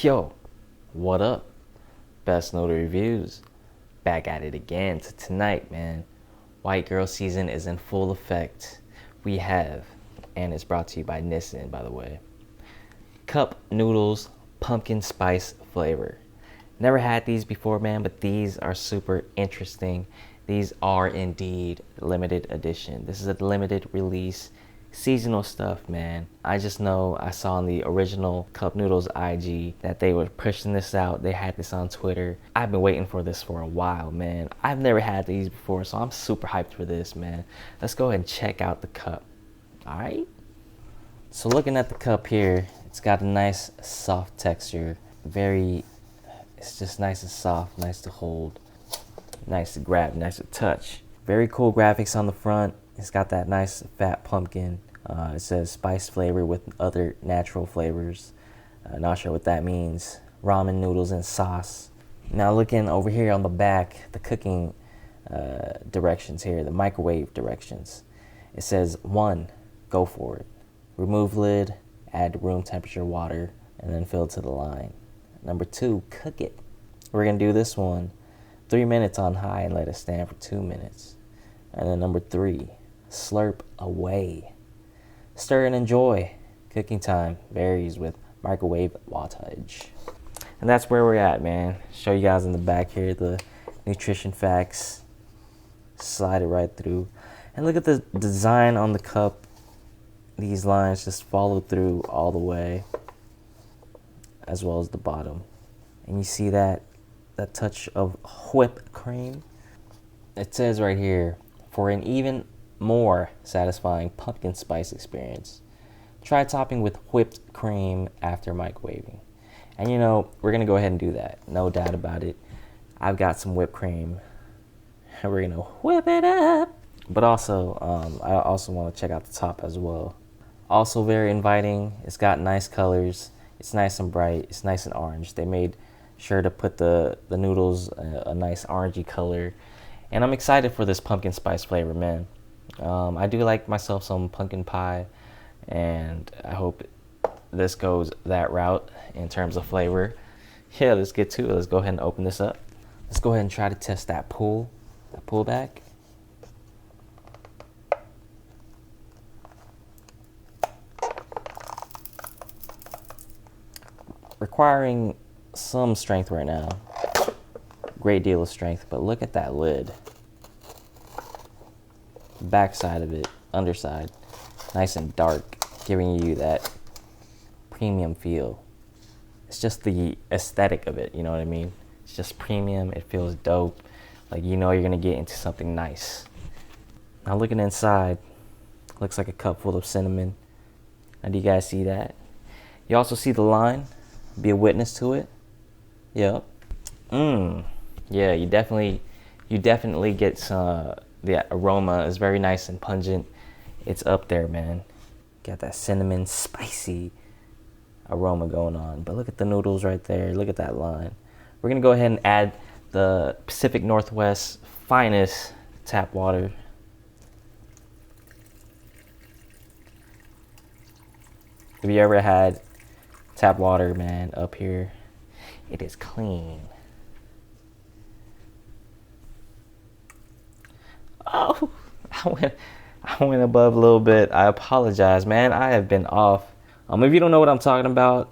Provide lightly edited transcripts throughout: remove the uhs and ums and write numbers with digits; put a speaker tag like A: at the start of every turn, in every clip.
A: Yo, what up? Best Noodle Reviews. Back at it again to tonight, man. White girl season is in full effect. We have, and it's brought to you by Nissin, by the way, cup noodles pumpkin spice flavor. Never had these before, man, but these are super interesting. These are indeed limited edition. This is a limited release seasonal stuff, man. I just know I saw on the original Cup Noodles IG that they were pushing this out. They had this on Twitter. I've been waiting for this for a while, man. I've never had these before, so I'm super hyped for this, man. Let's go ahead and check out the cup. All right. So looking at the cup here, it's got a nice soft texture. It's just nice and soft, nice to hold, nice to grab, nice to touch. Very cool graphics on the front. It's got that nice fat pumpkin. It says spice flavor with other natural flavors. Not sure what that means. Ramen noodles and sauce. Now looking over here on the back, the cooking directions here, the microwave directions. It says 1, go for it. Remove lid, add room temperature water, and then fill to the line. Number 2, cook it. We're gonna do this one 3 minutes on high and let it stand for 2 minutes. And then number 3, slurp away. Stir and enjoy. Cooking time varies with microwave wattage. And that's where we're at, man. Show you guys in the back here the nutrition facts. Slide it right through. And look at the design on the cup. These lines just follow through all the way, as well as the bottom. And you see that touch of whipped cream. It says right here, for an even more satisfying pumpkin spice experience, try topping with whipped cream after microwaving. And you know, we're gonna go ahead and do that, no doubt about it. I've got some whipped cream and we're gonna whip it up. But also, I also want to check out the top as well. Also very inviting. It's got nice colors. It's nice and bright. It's nice and orange. They made sure to put the noodles a nice orangey color. And I'm excited for this pumpkin spice flavor, man. I do like myself some pumpkin pie, and I hope this goes that route in terms of flavor. Yeah, let's get to it. Let's go ahead and open this up. Let's go ahead and try to test that pull back. Requiring some strength right now. Great deal of strength, but look at that lid. Back side of it, underside, nice and dark, giving you that premium feel. It's just the aesthetic of it, you know what I mean? It's just premium, it feels dope. Like, you know you're gonna get into something nice. Now looking inside, looks like a cup full of cinnamon. Now do you guys see that? You also see the line, be a witness to it. Yep. Yeah, you definitely get some, the aroma is very nice and pungent. It's up there, man. Got that cinnamon spicy aroma going on. But look at the noodles right there. Look at that line. We're gonna go ahead and add the Pacific Northwest finest tap water. Have you ever had tap water, man, up here? It is clean. Oh, I went above a little bit. I apologize, man. I have been off. If you don't know what I'm talking about,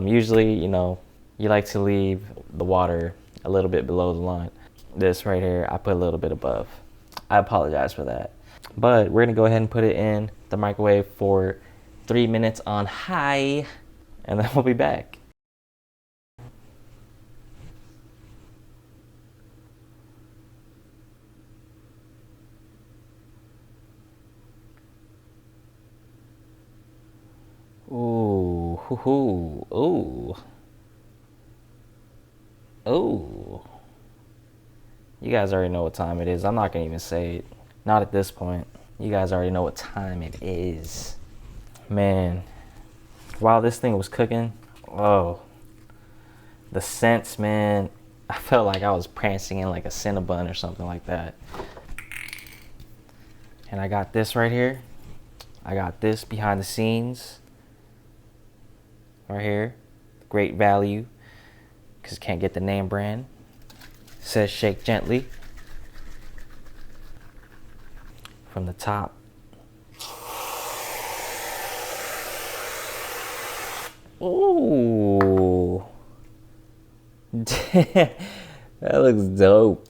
A: usually, you know, you like to leave the water a little bit below the line. This right here, I put a little bit above. I apologize for that. But we're gonna go ahead and put it in the microwave for 3 minutes on high, and then we'll be back. Ooh, hoo hoo, ooh, ooh. You guys already know what time it is. I'm not gonna even say it. Not at this point. You guys already know what time it is. Man, while this thing was cooking, oh, the scents, man. I felt like I was prancing in like a Cinnabon or something like that. And I got this right here. I got this behind the scenes right here. Great value, because can't get the name brand. Says shake gently from the top. Ooh. That looks dope.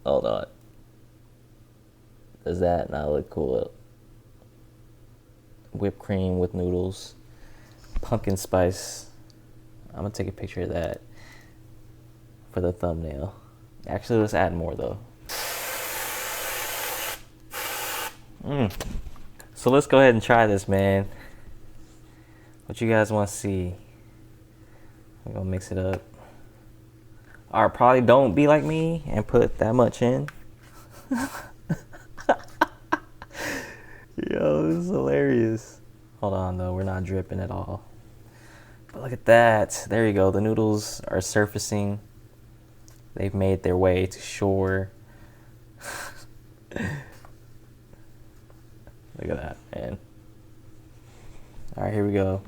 A: Hold on. Does that not look cool? Whipped cream with noodles. Pumpkin spice. I'm gonna take a picture of that for the thumbnail. Actually, let's add more though. So let's go ahead and try this, man. What you guys want to see? We're gonna mix it up. Or probably don't be like me and put that much in. Yo, this is hilarious. Hold on though, we're not dripping at all. But look at that. There you go. The noodles are surfacing. They've made their way to shore. Look at that, man. All right, here we go.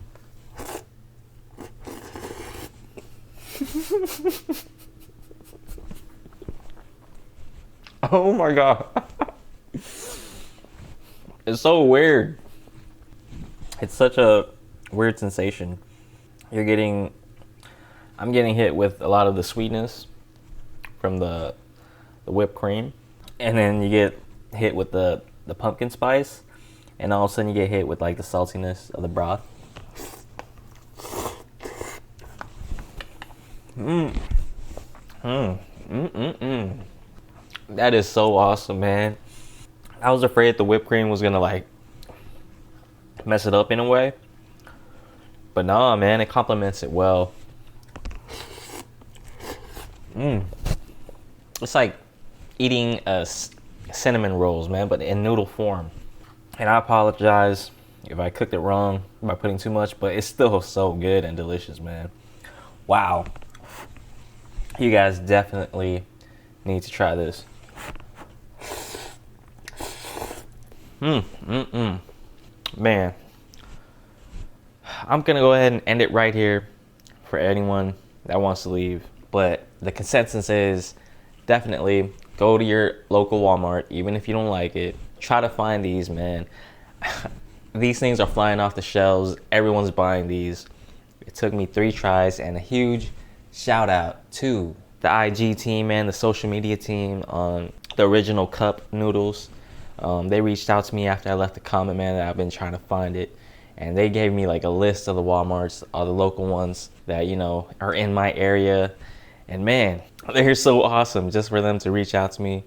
A: Oh my God. It's so weird. It's such a weird sensation. I'm getting hit with a lot of the sweetness from the whipped cream. And then you get hit with the pumpkin spice. And all of a sudden you get hit with like the saltiness of the broth. That is so awesome, man. I was afraid the whipped cream was gonna like mess it up in a way. But nah, man, it complements it well. It's like eating cinnamon rolls, man, but in noodle form. And I apologize if I cooked it wrong by putting too much, but it's still so good and delicious, man. Wow. You guys definitely need to try this. Man. I'm gonna go ahead and end it right here for anyone that wants to leave. But the consensus is definitely go to your local Walmart, even if you don't like it. Try to find these, man. These things are flying off the shelves. Everyone's buying these. It took me 3 tries, and a huge shout out to the IG team, man, the social media team on the OriginalCup Noodles. They reached out to me after I left a comment, man, that I've been trying to find it. And they gave me like a list of the Walmarts, all the local ones that, you know, are in my area. And man, they're so awesome just for them to reach out to me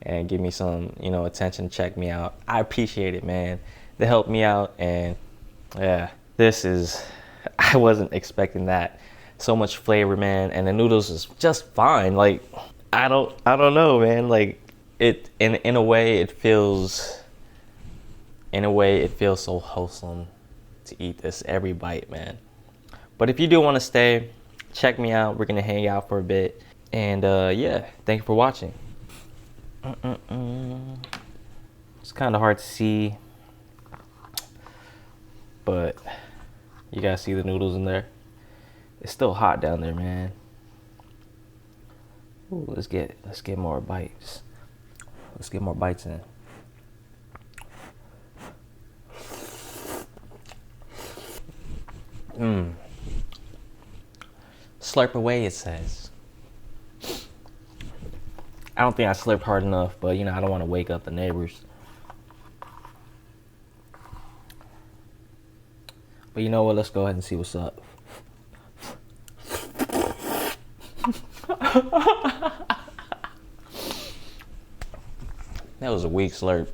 A: and give me some, you know, attention, check me out. I appreciate it, man. They helped me out, and yeah, I wasn't expecting that. So much flavor, man, and the noodles is just fine. Like, I don't know, man. Like, it in a way it feels so wholesome to eat this every bite, man. But if you do want to stay, check me out. We're gonna hang out for a bit, and yeah, thank you for watching. It's kind of hard to see, but you guys see the noodles in there. It's still hot down there, man. Ooh, let's get more bites. Let's get more bites in. Slurp away, it says. I don't think I slurped hard enough, but you know, I don't want to wake up the neighbors. But you know what? Let's go ahead and see what's up. That was a weak slurp.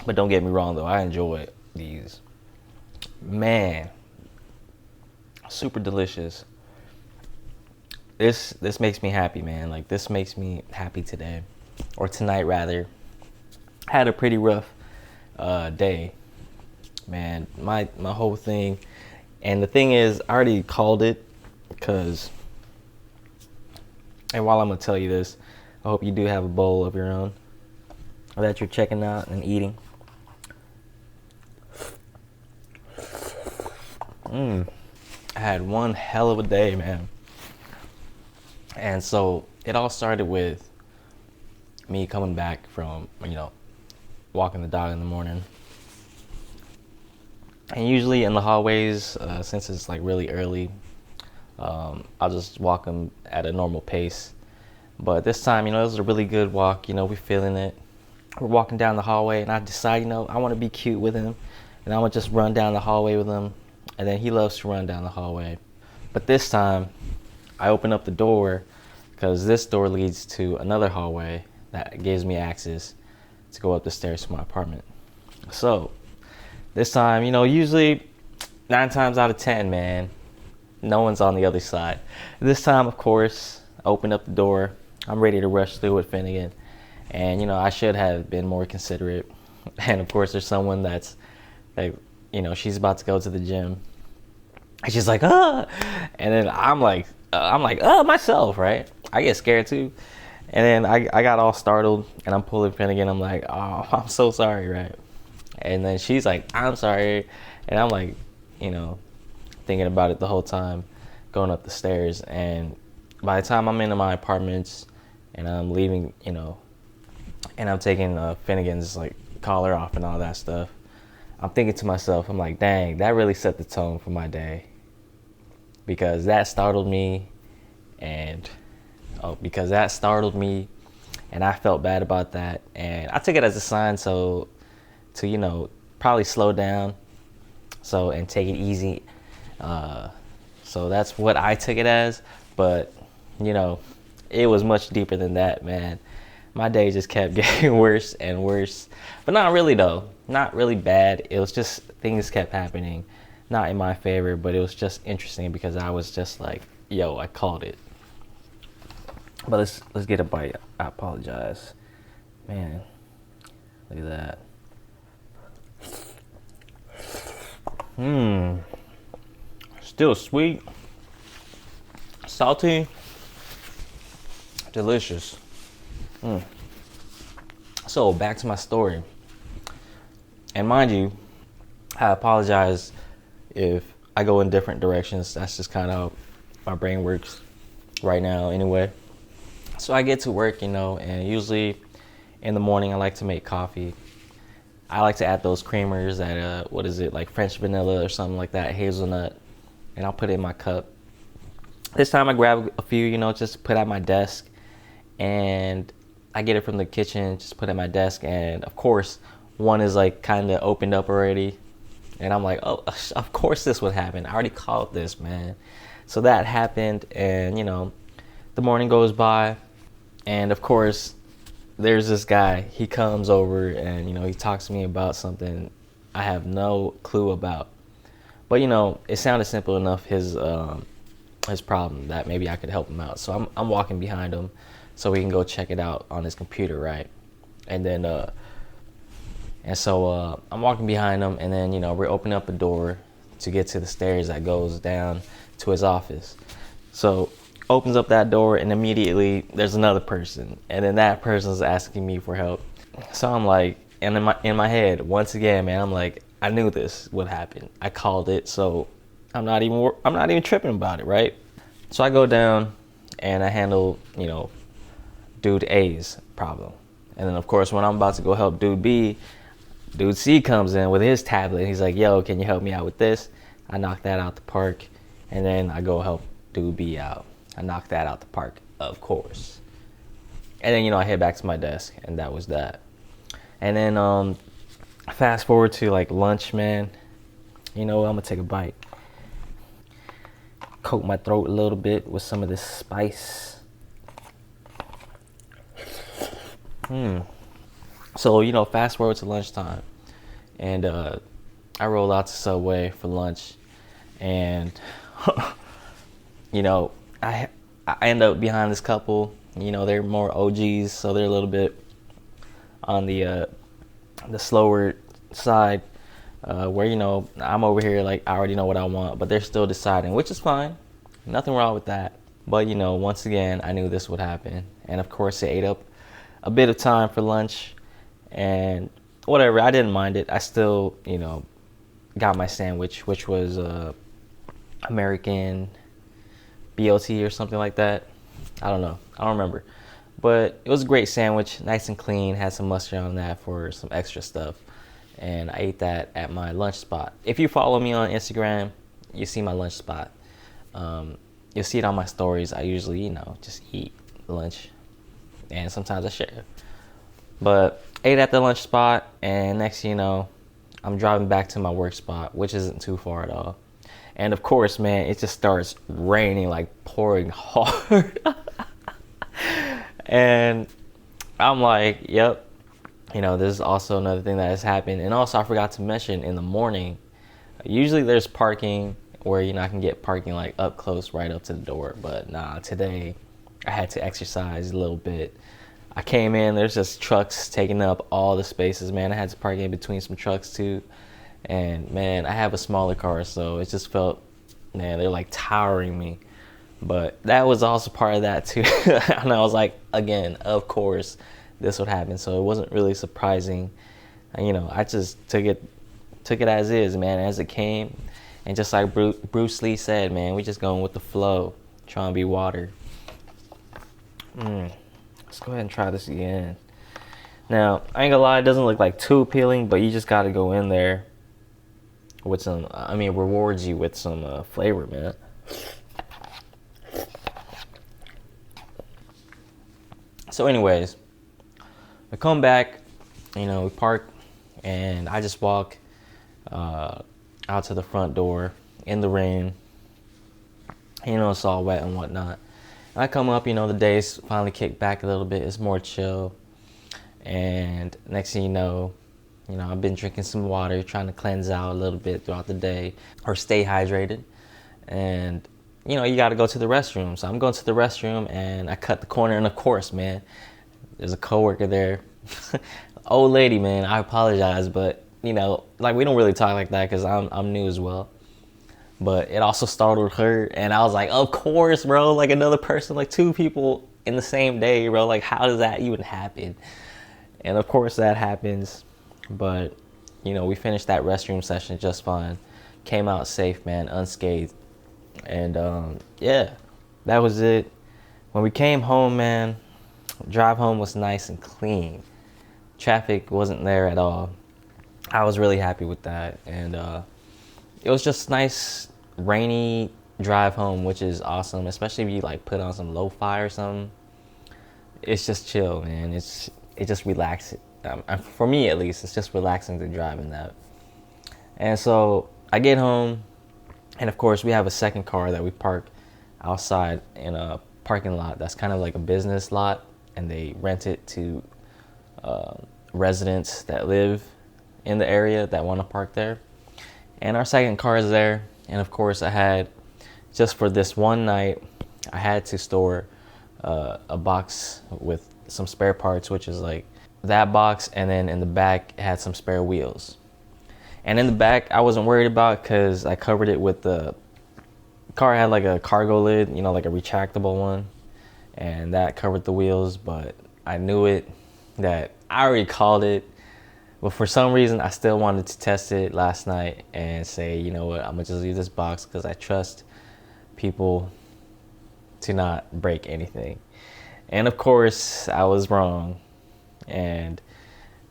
A: But don't get me wrong though, I enjoy these. Man, super delicious. This makes me happy, man. Like, this makes me happy today, or tonight rather. Had a pretty rough day, man. My whole thing, and the thing is, I already called it, because, and while I'm gonna tell you this, I hope you do have a bowl of your own that you're checking out and eating. had one hell of a day, man. And so it all started with me coming back from, walking the dog in the morning. And usually in the hallways, since it's like really early, I'll just walk him at a normal pace. But this time, it was a really good walk. We're feeling it. We're walking down the hallway, and I decide, I want to be cute with him, and I want to just run down the hallway with him. And then he loves to run down the hallway. But this time, I open up the door because this door leads to another hallway that gives me access to go up the stairs to my apartment. So this time, usually 9 times out of 10, man, no one's on the other side. This time, of course, I open up the door. I'm ready to rush through with Finnegan. And, I should have been more considerate. And, of course, there's someone that's, like, she's about to go to the gym. And she's like, ah. And then I'm like, myself, right? I get scared, too. And then I got all startled, and I'm pulling Finnegan. I'm like, oh, I'm so sorry, right? And then she's like, I'm sorry. And I'm like, thinking about it the whole time, going up the stairs. And by the time I'm into my apartments and I'm leaving, and I'm taking Finnegan's like collar off and all that stuff, I'm thinking to myself, I'm like, dang, that really set the tone for my day. Because that startled me, and I felt bad about that. And I took it as a sign to probably slow down and take it easy. So that's what I took it as. But, it was much deeper than that, man. My day just kept getting worse and worse. But not really, though. Not really bad. It was just things kept happening. Not in my favor, but it was just interesting because I was just like, yo, I called it. But let's get a bite. I apologize. Man, look at that. Still sweet, salty, delicious. So back to my story. And mind you, I apologize if I go in different directions. That's just kind of how my brain works right now anyway. So I get to work, and usually in the morning I like to make coffee. I like to add those creamers that, like French vanilla or something like that, hazelnut, and I'll put it in my cup. This time I grab a few, just put at my desk, and I get it from the kitchen, just put it at my desk, and of course, one is like kind of opened up already, and I'm like, oh, of course this would happen. I already called this, man. So that happened, and, the morning goes by, and of course, there's this guy. He comes over, and, he talks to me about something I have no clue about. But, it sounded simple enough, his problem, that maybe I could help him out. So I'm walking behind him so we can go check it out on his computer, right? And then, I'm walking behind him, and then, we're opening up a door to get to the stairs that goes down to his office. So opens up that door, and immediately there's another person, and then that person's asking me for help. So I'm like, and in my head, once again, man, I'm like, I knew this would happen. I called it, so I'm not even tripping about it, right? So I go down and I handle, dude A's problem. And then of course, when I'm about to go help dude B, dude C comes in with his tablet. He's like, yo, can you help me out with this? I knock that out the park, and then I go help dude B out. I knock that out the park, of course. And then, I head back to my desk, and that was that. And then fast forward to like lunch, man. I'm gonna take a bite. Coat my throat a little bit with some of this spice. So, fast forward to lunchtime, and I roll out to Subway for lunch, and I end up behind this couple. They're more OGs, so they're a little bit on the slower side, where I'm over here like I already know what I want, but they're still deciding, which is fine. Nothing wrong with that. But once again, I knew this would happen, and of course it ate up a bit of time for lunch, and whatever. I didn't mind it. I still got my sandwich, which was American BLT or something like that. I don't know. I don't remember. But it was a great sandwich, nice and clean, had some mustard on that for some extra stuff. And I ate that at my lunch spot. If you follow me on Instagram, you see my lunch spot. You'll see it on my stories. I usually, just eat lunch. And sometimes I share. But ate at the lunch spot, and next thing you know, I'm driving back to my work spot, which isn't too far at all. And of course, man, it just starts raining, like pouring hard. And I'm like, yep, this is also another thing that has happened. And also, I forgot to mention, in the morning, usually there's parking where, I can get parking like up close, right up to the door. But nah, today I had to exercise a little bit. I came in, there's just trucks taking up all the spaces, man. I had to park in between some trucks too. And man, I have a smaller car, so it just felt, man, they're like towering me. But that was also part of that too. And I was like, again, of course, this would happen. So it wasn't really surprising. I just took it as is, man, as it came. And just like Bruce Lee said, man, we just going with the flow, trying to be water. Let's go ahead and try this again. Now, I ain't gonna lie, it doesn't look like too appealing, but you just gotta go in there with some, rewards you with some flavor, man. So anyways, we come back, we park, and I just walk out to the front door in the rain. It's all wet and whatnot. And I come up, the days finally kick back a little bit. It's more chill. And next thing you know, I've been drinking some water, trying to cleanse out a little bit throughout the day or stay hydrated. And you got to go to the restroom. So I'm going to the restroom, and I cut the corner. And of course, man, there's a coworker there. Old lady, man, I apologize. But, we don't really talk like that because I'm new as well. But it also startled her. And I was like, of course, bro, like another person, like two people in the same day, bro. Like, how does that even happen? And of course that happens. But, we finished that restroom session just fine. Came out safe, man, unscathed. And that was it. When we came home, man, drive home was nice and clean. Traffic wasn't there at all. I was really happy with that. And it was just nice, rainy drive home, which is awesome, especially if you like put on some lo-fi or something. It's just chill, man. It just relaxes. For me, at least, it's just relaxing to drive in that. And so I get home. And of course, we have a second car that we park outside in a parking lot that's kind of like a business lot, and they rent it to residents that live in the area that want to park there. And our second car is there. And of course, I had, just for this one night, I had to store a box with some spare parts, which is like that box, and then in the back, it had some spare wheels. And in the back, I wasn't worried about because I covered it with the car had like a cargo lid, like a retractable one. And that covered the wheels, but I knew it, that I already called it. But for some reason, I still wanted to test it last night and say, you know what, I'm going to just leave this box because I trust people to not break anything. And of course, I was wrong. And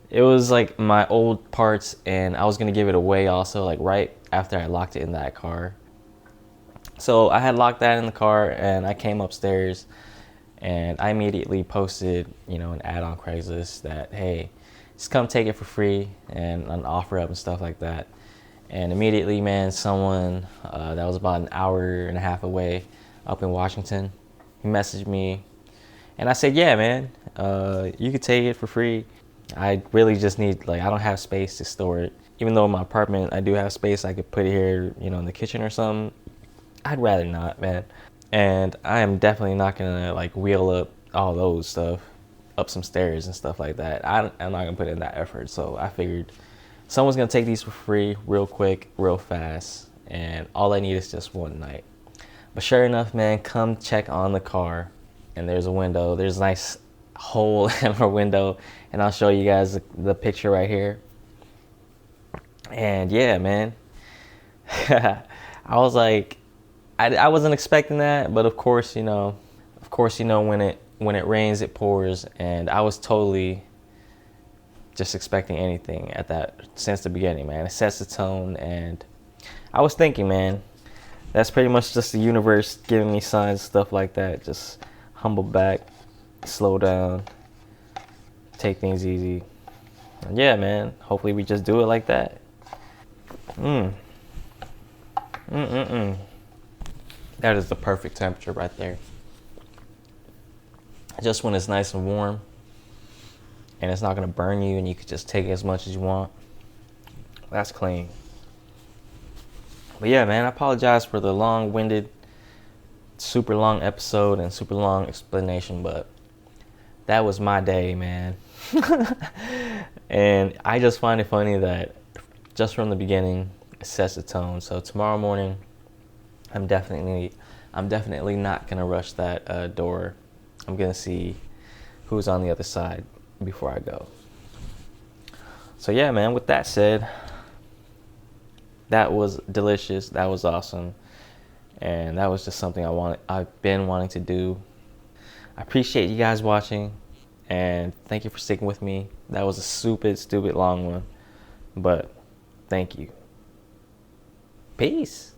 A: it was like my old parts, and I was going to give it away also, like right after I locked it in that car. So I had locked that in the car, and I came upstairs, and I immediately posted, an ad on Craigslist that, hey, just come take it for free, and an offer up and stuff like that. And immediately, man, someone that was about an hour and a half away up in Washington, he messaged me, and I said, yeah, man, you could take it for free. I really just need, I don't have space to store it. Even though in my apartment, I do have space, I could put it here, in the kitchen or something. I'd rather not, man. And I am definitely not gonna, wheel up all those stuff up some stairs and stuff like that. I'm not gonna put in that effort. So I figured someone's gonna take these for free, real quick, real fast. And all I need is just one night. But sure enough, man, come check on the car. And there's a window. There's a nice hole in our window, and I'll show you guys the picture right here. And yeah, man, I was like, I wasn't expecting that, but of course, when it rains, it pours, and I was totally just expecting anything at that since the beginning, man. It sets the tone, and I was thinking, man, that's pretty much just the universe giving me signs, stuff like that. Just humble back, slow down, take things easy. And yeah, man. Hopefully we just do it like that. Mm. Mm-mm-mm. That is the perfect temperature right there. Just when it's nice and warm and it's not gonna burn you and you can just take as much as you want. That's clean. But yeah, man, I apologize for the long-winded, super long episode and super long explanation, but that was my day, man. And I just find it funny that just from the beginning it sets the tone. So tomorrow morning, I'm definitely not gonna rush that door. I'm gonna see who's on the other side before I go. So yeah, man. With that said, that was delicious. That was awesome, and that was just something I've been wanting to do. I appreciate you guys watching, and thank you for sticking with me. That was a stupid long one, but thank you. Peace.